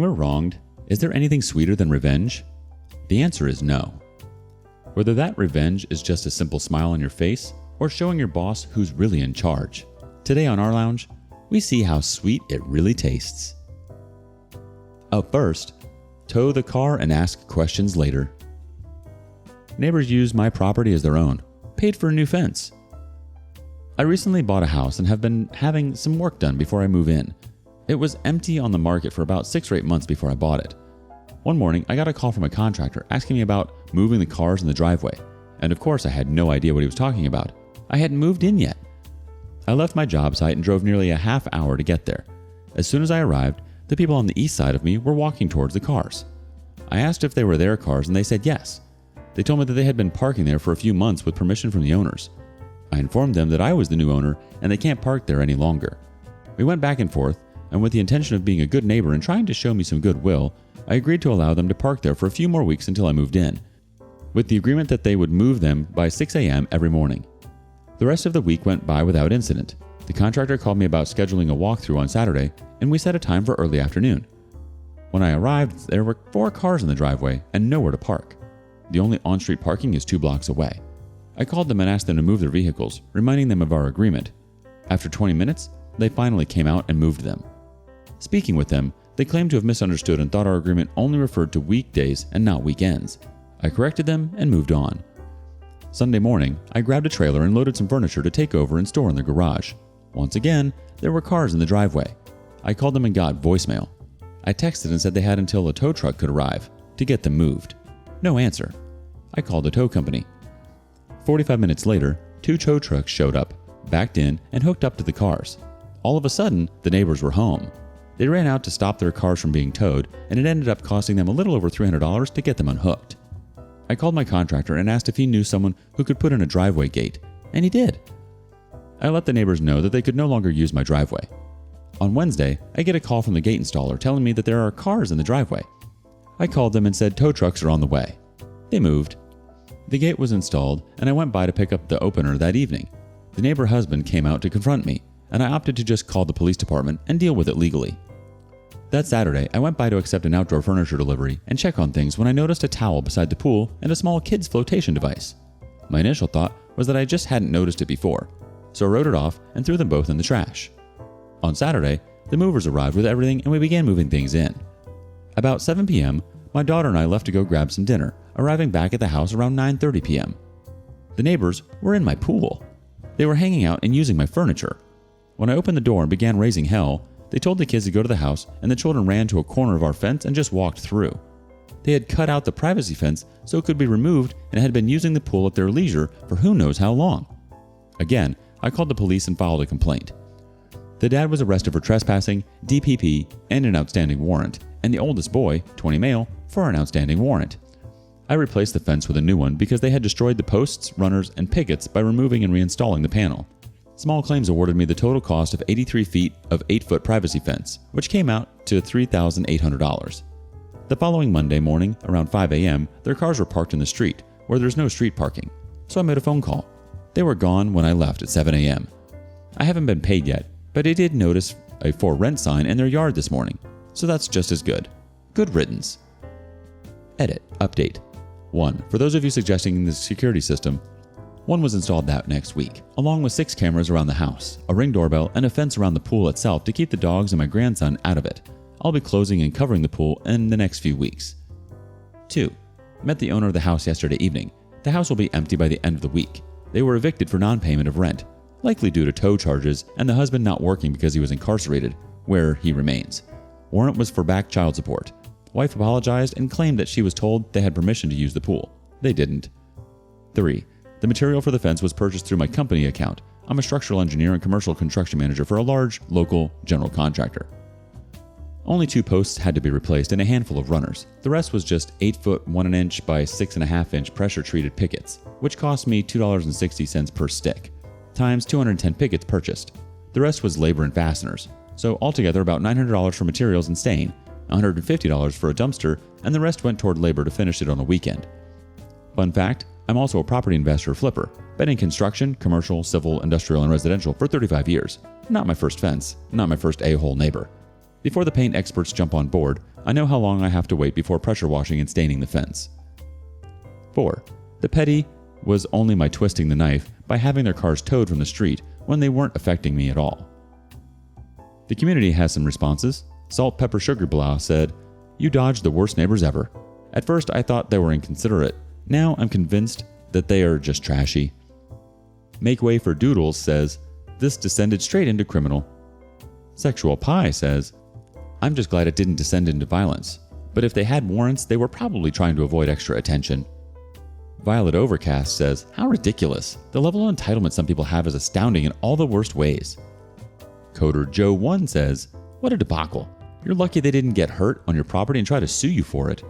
we're wronged, is there anything sweeter than revenge? The answer is no. Whether that revenge is just a simple smile on your face or showing your boss who's really in charge. Today on rLounge, we see how sweet it really tastes. Up first, tow the car and ask questions later. Neighbors use my property as their own, paid for a new fence. I recently bought a house and have been having some work done before I move in. It was empty on the market for about 6 or 8 months before I bought it. One morning, I got a call from a contractor asking me about moving the cars in the driveway, and of course I had no idea what he was talking about. I hadn't moved in yet. I left my job site and drove nearly a half hour to get there. As soon as I arrived, the people on the east side of me were walking towards the cars. I asked if they were their cars and they said yes. They told me that they had been parking there for a few months with permission from the owners. I informed them that I was the new owner and they can't park there any longer. We went back and forth, and with the intention of being a good neighbor and trying to show me some goodwill, I agreed to allow them to park there for a few more weeks until I moved in, with the agreement that they would move them by 6 a.m. every morning. The rest of the week went by without incident. The contractor called me about scheduling a walkthrough on Saturday, and we set a time for early afternoon. When I arrived, there were 4 cars in the driveway and nowhere to park. The only on-street parking is 2 blocks away. I called them and asked them to move their vehicles, reminding them of our agreement. After 20 minutes, they finally came out and moved them. Speaking with them, they claimed to have misunderstood and thought our agreement only referred to weekdays and not weekends. I corrected them and moved on. Sunday morning, I grabbed a trailer and loaded some furniture to take over and store in the garage. Once again, there were cars in the driveway. I called them and got voicemail. I texted and said they had until a tow truck could arrive to get them moved. No answer. I called the tow company. 45 minutes later, 2 tow trucks showed up, backed in, and hooked up to the cars. All of a sudden, the neighbors were home. They ran out to stop their cars from being towed, and it ended up costing them a little over $300 to get them unhooked. I called my contractor and asked if he knew someone who could put in a driveway gate, and he did. I let the neighbors know that they could no longer use my driveway. On Wednesday, I get a call from the gate installer telling me that there are cars in the driveway. I called them and said tow trucks are on the way. They moved. The gate was installed, and I went by to pick up the opener that evening. The neighbor husband came out to confront me, and I opted to just call the police department and deal with it legally. That Saturday, I went by to accept an outdoor furniture delivery and check on things when I noticed a towel beside the pool and a small kid's flotation device. My initial thought was that I just hadn't noticed it before, so I wrote it off and threw them both in the trash. On Saturday, the movers arrived with everything and we began moving things in. About 7 p.m., my daughter and I left to go grab some dinner, arriving back at the house around 9:30 p.m. The neighbors were in my pool. They were hanging out and using my furniture. When I opened the door and began raising hell, they told the kids to go to the house, and the children ran to a corner of our fence and just walked through. They had cut out the privacy fence so it could be removed and had been using the pool at their leisure for who knows how long. Again, I called the police and filed a complaint. The dad was arrested for trespassing, DPP, and an outstanding warrant, and the oldest boy, 20 male, for an outstanding warrant. I replaced the fence with a new one because they had destroyed the posts, runners, and pickets by removing and reinstalling the panel. Small Claims awarded me the total cost of 83 feet of 8-foot privacy fence, which came out to $3,800. The following Monday morning, around 5 a.m., their cars were parked in the street, where there's no street parking, so I made a phone call. They were gone when I left at 7 a.m. I haven't been paid yet, but I did notice a for rent sign in their yard this morning, so that's just as good. Good riddance. Edit. Update. 1. For those of you suggesting the security system, one was installed that next week, along with 6 cameras around the house, a Ring doorbell, and a fence around the pool itself to keep the dogs and my grandson out of it. I'll be closing and covering the pool in the next few weeks. 2. Met the owner of the house yesterday evening. The house will be empty by the end of the week. They were evicted for non-payment of rent, likely due to tow charges and the husband not working because he was incarcerated, where he remains. Warrant was for back child support. Wife apologized and claimed that she was told they had permission to use the pool. They didn't. 3. The material for the fence was purchased through my company account. I'm a structural engineer and commercial construction manager for a large, local general contractor. Only 2 posts had to be replaced and a handful of runners. The rest was just 8-foot 1 inch by 6.5 inch pressure-treated pickets, which cost me $2.60 per stick, times 210 pickets purchased. The rest was labor and fasteners, so altogether about $900 for materials and stain, $150 for a dumpster, and the rest went toward labor to finish it on a weekend. Fun fact, I'm also a property investor flipper, been in construction, commercial, civil, industrial, and residential for 35 years. Not my first fence, not my first a-hole neighbor. Before the paint experts jump on board, I know how long I have to wait before pressure washing and staining the fence. 4. The petty was only my twisting the knife by having their cars towed from the street when they weren't affecting me at all. The community has some responses. Salt Pepper Sugar Blah said, "You dodged the worst neighbors ever. At first I thought they were inconsiderate. Now I'm convinced that they are just trashy." Make Way for Doodles says, "This descended straight into criminal." Sexual Pie says, "I'm just glad it didn't descend into violence. But if they had warrants, they were probably trying to avoid extra attention." Violet Overcast says, "How ridiculous. The level of entitlement some people have is astounding in all the worst ways." Coder Joe 1 says, "What a debacle. You're lucky they didn't get hurt on your property and try to sue you for it."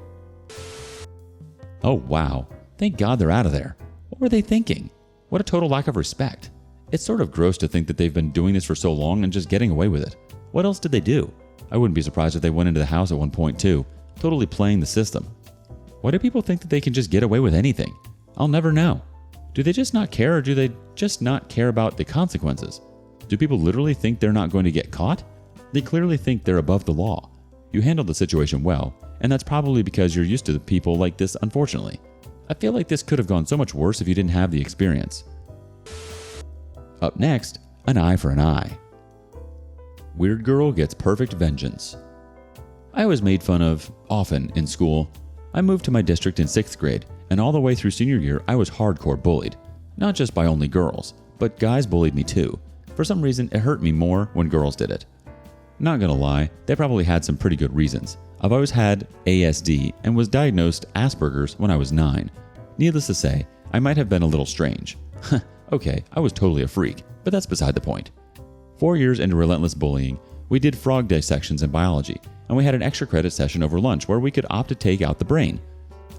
Oh wow, thank God they're out of there. What were they thinking? What a total lack of respect. It's sort of gross to think that they've been doing this for so long and just getting away with it. What else did they do? I wouldn't be surprised if they went into the house at one point too, totally playing the system. Why do people think that they can just get away with anything? I'll never know. Do they just not care, or do they just not care about the consequences? Do people literally think they're not going to get caught? They clearly think they're above the law. You handled the situation well, and that's probably because you're used to people like this, unfortunately. I feel like this could have gone so much worse if you didn't have the experience. Up next, an eye for an eye. Weird girl gets perfect vengeance. I was made fun of often in school. I moved to my district in 6th grade, and all the way through senior year I was hardcore bullied. Not just by only girls, but guys bullied me too. For some reason it hurt me more when girls did it. Not gonna lie, they probably had some pretty good reasons. I've always had ASD and was diagnosed Asperger's when I was 9. Needless to say, I might have been a little strange. Okay, I was totally a freak, but that's beside the point. 4 years into relentless bullying, we did frog dissections in biology, and we had an extra credit session over lunch where we could opt to take out the brain.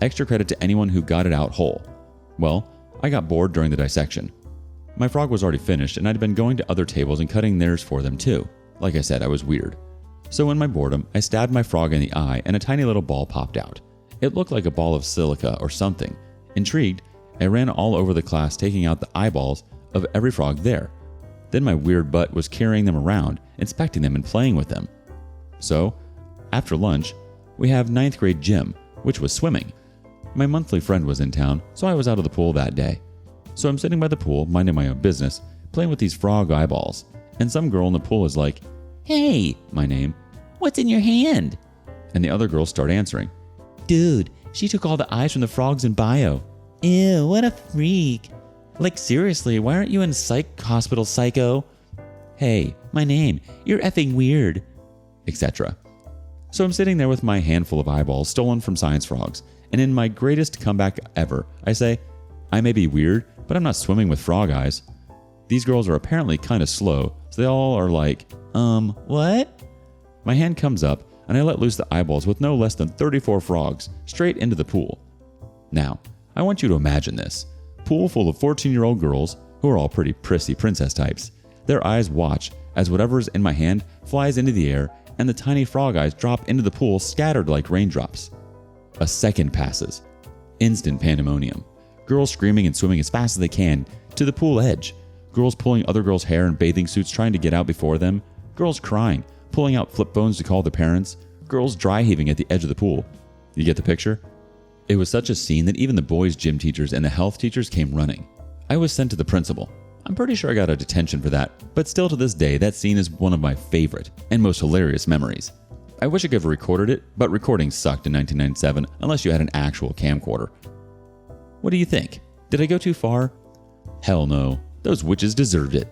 Extra credit to anyone who got it out whole. Well, I got bored during the dissection. My frog was already finished, and I'd been going to other tables and cutting theirs for them too. Like I said, I was weird. So in my boredom, I stabbed my frog in the eye and a tiny little ball popped out. It looked like a ball of silica or something. Intrigued, I ran all over the class taking out the eyeballs of every frog there. Then my weird butt was carrying them around, inspecting them and playing with them. So, after lunch, we have 9th grade gym, which was swimming. My monthly friend was in town, so I was out of the pool that day. So I'm sitting by the pool, minding my own business, playing with these frog eyeballs, and some girl in the pool is like, "Hey," my name, "what's in your hand?" And the other girls start answering, "Dude, she took all the eyes from the frogs in bio. Ew, what a freak. Like seriously, why aren't you in psych hospital, psycho? Hey, my name, you're effing weird," etc. So I'm sitting there with my handful of eyeballs stolen from science frogs, and in my greatest comeback ever, I say, "I may be weird, but I'm not swimming with frog eyes." These girls are apparently kind of slow, so they all are like, what? My hand comes up, and I let loose the eyeballs with no less than 34 frogs straight into the pool. Now, I want you to imagine this. Pool full of 14-year-old girls, who are all pretty prissy princess types. Their eyes watch as whatever's in my hand flies into the air, and the tiny frog eyes drop into the pool scattered like raindrops. A second passes. Instant pandemonium. Girls screaming and swimming as fast as they can to the pool edge. Girls pulling other girls' hair in bathing suits trying to get out before them. Girls crying, pulling out flip phones to call their parents. Girls dry heaving at the edge of the pool. You get the picture? It was such a scene that even the boys' gym teachers and the health teachers came running. I was sent to the principal. I'm pretty sure I got a detention for that, but still to this day, that scene is one of my favorite and most hilarious memories. I wish I could have recorded it, but recording sucked in 1997 unless you had an actual camcorder. What do you think? Did I go too far? Hell no. Those witches deserved it.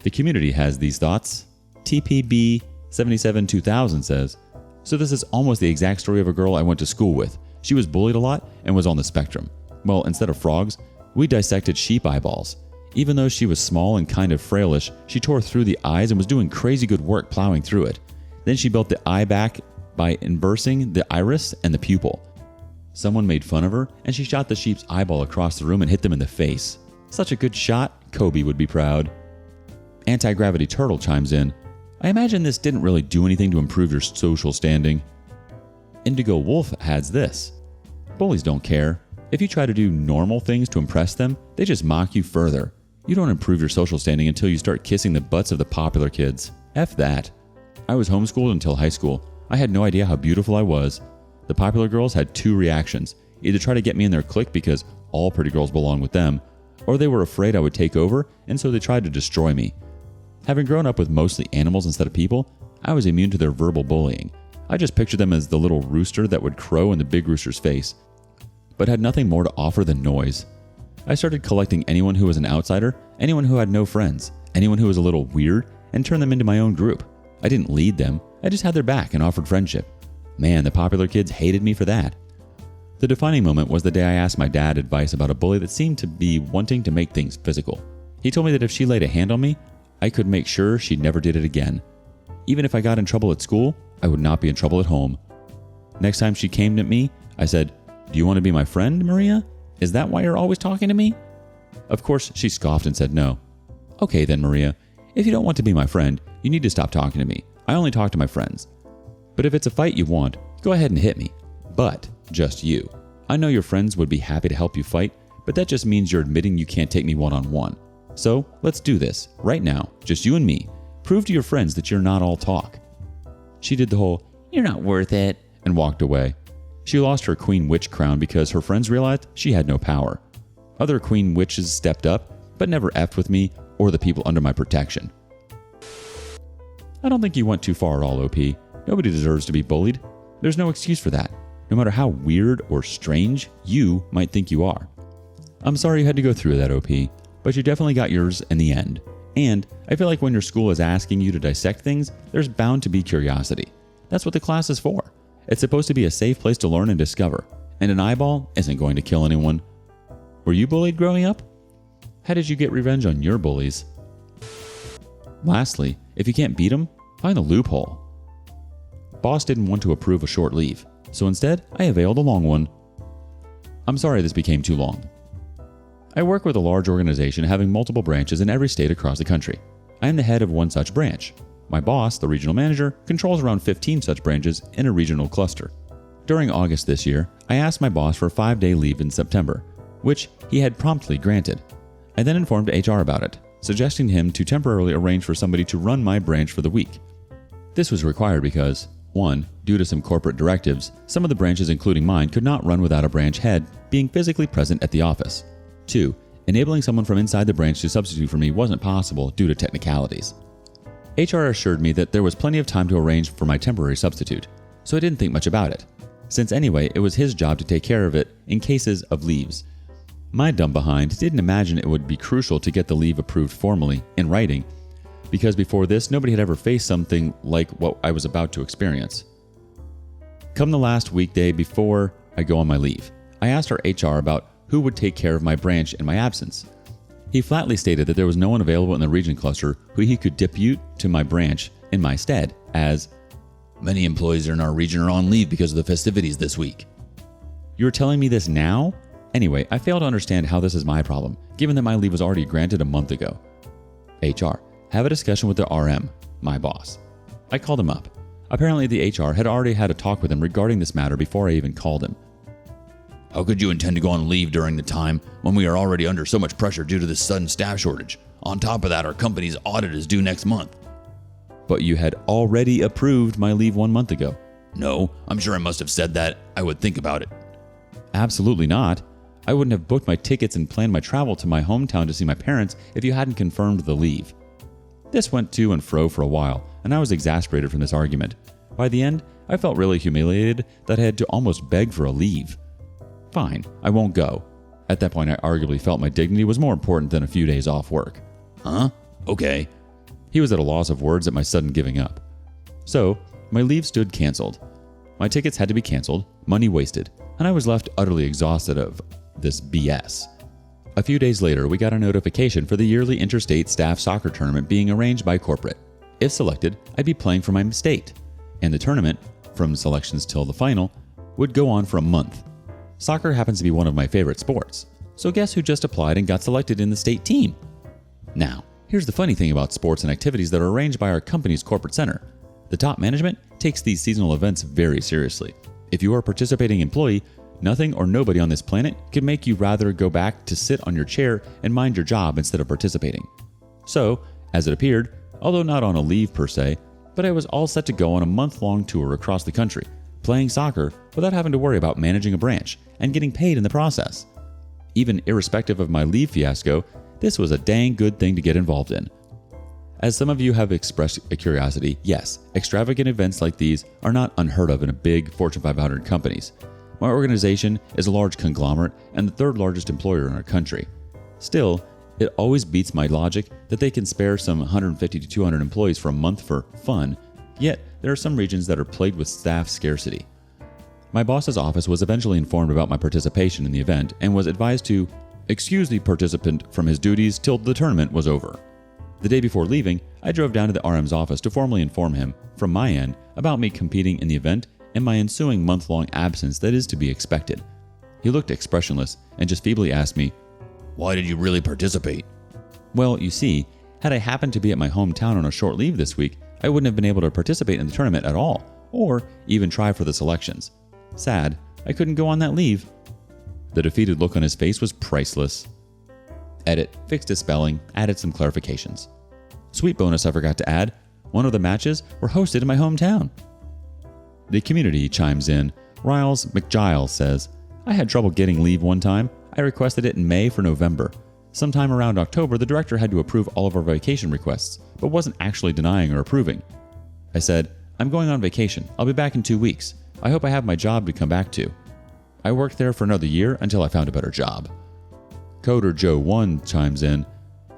The community has these thoughts. TPB772000 says, "So this is almost the exact story of a girl I went to school with. She was bullied a lot and was on the spectrum. Well, instead of frogs, we dissected sheep eyeballs. Even though she was small and kind of frailish, she tore through the eyes and was doing crazy good work plowing through it. Then she built the eye back by inversing the iris and the pupil. Someone made fun of her, and she shot the sheep's eyeball across the room and hit them in the face. Such a good shot, Kobe would be proud." Anti-Gravity Turtle chimes in, "I imagine this didn't really do anything to improve your social standing." Indigo Wolf adds this, "Bullies don't care. If you try to do normal things to impress them, they just mock you further. You don't improve your social standing until you start kissing the butts of the popular kids. F that. I was homeschooled until high school. I had no idea how beautiful I was. The popular girls had two reactions: either try to get me in their clique because all pretty girls belong with them, or they were afraid I would take over, and so they tried to destroy me. Having grown up with mostly animals instead of people, I was immune to their verbal bullying. I just pictured them as the little rooster that would crow in the big rooster's face, but had nothing more to offer than noise. I started collecting anyone who was an outsider, anyone who had no friends, anyone who was a little weird, and turned them into my own group. I didn't lead them, I just had their back and offered friendship. Man, the popular kids hated me for that. The defining moment was the day I asked my dad advice about a bully that seemed to be wanting to make things physical. He told me that if she laid a hand on me, I could make sure she never did it again. Even if I got in trouble at school, I would not be in trouble at home. Next time she came at me, I said, "Do you want to be my friend, Maria? Is that why you're always talking to me?" Of course, she scoffed and said no. "Okay then, Maria. If you don't want to be my friend, you need to stop talking to me. I only talk to my friends. But if it's a fight you want, go ahead and hit me. But just you. I know your friends would be happy to help you fight, but that just means you're admitting you can't take me one-on-one. So let's do this, right now, just you and me. Prove to your friends that you're not all talk." She did the whole, "You're not worth it," and walked away. She lost her queen witch crown because her friends realized she had no power. Other queen witches stepped up, but never effed with me or the people under my protection. I don't think you went too far at all, OP. Nobody deserves to be bullied. There's no excuse for that, no matter how weird or strange you might think you are. I'm sorry you had to go through that, OP, but you definitely got yours in the end. And I feel like when your school is asking you to dissect things, there's bound to be curiosity. That's what the class is for. It's supposed to be a safe place to learn and discover, and an eyeball isn't going to kill anyone. Were you bullied growing up? How did you get revenge on your bullies? Lastly, if you can't beat them, find a loophole. Boss didn't want to approve a short leave, so instead I availed a long one. I'm sorry this became too long. I work with a large organization having multiple branches in every state across the country. I am the head of one such branch. My boss, the regional manager, controls around 15 such branches in a regional cluster. During August this year, I asked my boss for a 5-day leave in September, which he had promptly granted. I then informed HR about it, suggesting him to temporarily arrange for somebody to run my branch for the week. This was required because, 1, due to some corporate directives, some of the branches including mine could not run without a branch head being physically present at the office. 2, enabling someone from inside the branch to substitute for me wasn't possible due to technicalities. HR assured me that there was plenty of time to arrange for my temporary substitute, so I didn't think much about it, since anyway it was his job to take care of it in cases of leaves. My dumb behind didn't imagine it would be crucial to get the leave approved formally, in writing, because before this nobody had ever faced something like what I was about to experience. Come the last weekday before I go on my leave, I asked our HR about who would take care of my branch in my absence. He flatly stated that there was no one available in the region cluster who he could depute to my branch in my stead, as many employees in our region are on leave because of the festivities this week. You're telling me this now? Anyway, I fail to understand how this is my problem, given that my leave was already granted a month ago. HR, have a discussion with the RM, my boss. I called him up. Apparently the HR had already had a talk with him regarding this matter before I even called him. How could you intend to go on leave during the time when we are already under so much pressure due to this sudden staff shortage? On top of that, our company's audit is due next month. But you had already approved my leave 1 month ago. No, I'm sure I must have said that. I would think about it. Absolutely not. I wouldn't have booked my tickets and planned my travel to my hometown to see my parents if you hadn't confirmed the leave. This went to and fro for a while, and I was exasperated from this argument. By the end, I felt really humiliated that I had to almost beg for a leave. Fine, I won't go. At that point, I arguably felt my dignity was more important than a few days off work. Huh? Okay. He was at a loss of words at my sudden giving up. So, my leave stood canceled. My tickets had to be canceled, money wasted, and I was left utterly exhausted of this BS. A few days later, we got a notification for the yearly interstate staff soccer tournament being arranged by corporate. If selected, I'd be playing for my state, and the tournament, from selections till the final, would go on for a month. Soccer happens to be one of my favorite sports, so guess who just applied and got selected in the state team? Now, here's the funny thing about sports and activities that are arranged by our company's corporate center. The top management takes these seasonal events very seriously. If you are a participating employee, nothing or nobody on this planet could make you rather go back to sit on your chair and mind your job instead of participating. So, as it appeared, although not on a leave per se, but I was all set to go on a month-long tour across the country, playing soccer without having to worry about managing a branch and getting paid in the process. Even irrespective of my leave fiasco, this was a dang good thing to get involved in. As some of you have expressed a curiosity, yes, extravagant events like these are not unheard of in big Fortune 500 companies. My organization is a large conglomerate and the third largest employer in our country. Still, it always beats my logic that they can spare some 150 to 200 employees for a month for fun, yet there are some regions that are plagued with staff scarcity. My boss's office was eventually informed about my participation in the event and was advised to excuse the participant from his duties till the tournament was over. The day before leaving, I drove down to the RM's office to formally inform him, from my end, about me competing in the event and my ensuing month-long absence that is to be expected. He looked expressionless and just feebly asked me, "Why did you really participate?" Well, you see, had I happened to be at my hometown on a short leave this week, I wouldn't have been able to participate in the tournament at all, or even try for the selections. Sad, I couldn't go on that leave. The defeated look on his face was priceless. Edit, fixed his spelling, added some clarifications. Sweet bonus I forgot to add, one of the matches were hosted in my hometown. The community chimes in. Riles McGiles says, "I had trouble getting leave one time. I requested it in May for November. Sometime around October, the director had to approve all of our vacation requests, but wasn't actually denying or approving. I said, I'm going on vacation. I'll be back in 2 weeks. I hope I have my job to come back to. I worked there for another year until I found a better job." Coder Joe 1 chimes in,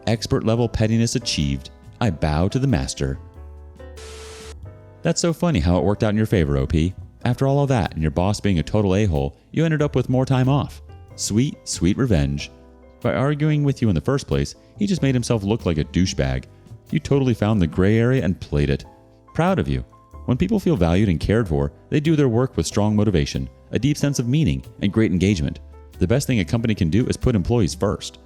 "Expert level pettiness achieved. I bow to the master." That's so funny how it worked out in your favor, OP. After all of that and your boss being a total a-hole, you ended up with more time off. Sweet, sweet revenge. By arguing with you in the first place, he just made himself look like a douchebag. You totally found the gray area and played it. Proud of you. When people feel valued and cared for, they do their work with strong motivation, a deep sense of meaning, and great engagement. The best thing a company can do is put employees first.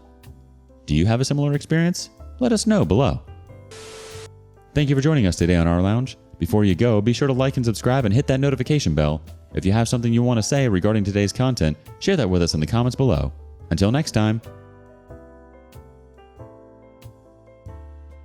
Do you have a similar experience? Let us know below. Thank you for joining us today on rLounge. Before you go, be sure to like and subscribe and hit that notification bell. If you have something you want to say regarding today's content, share that with us in the comments below. Until next time.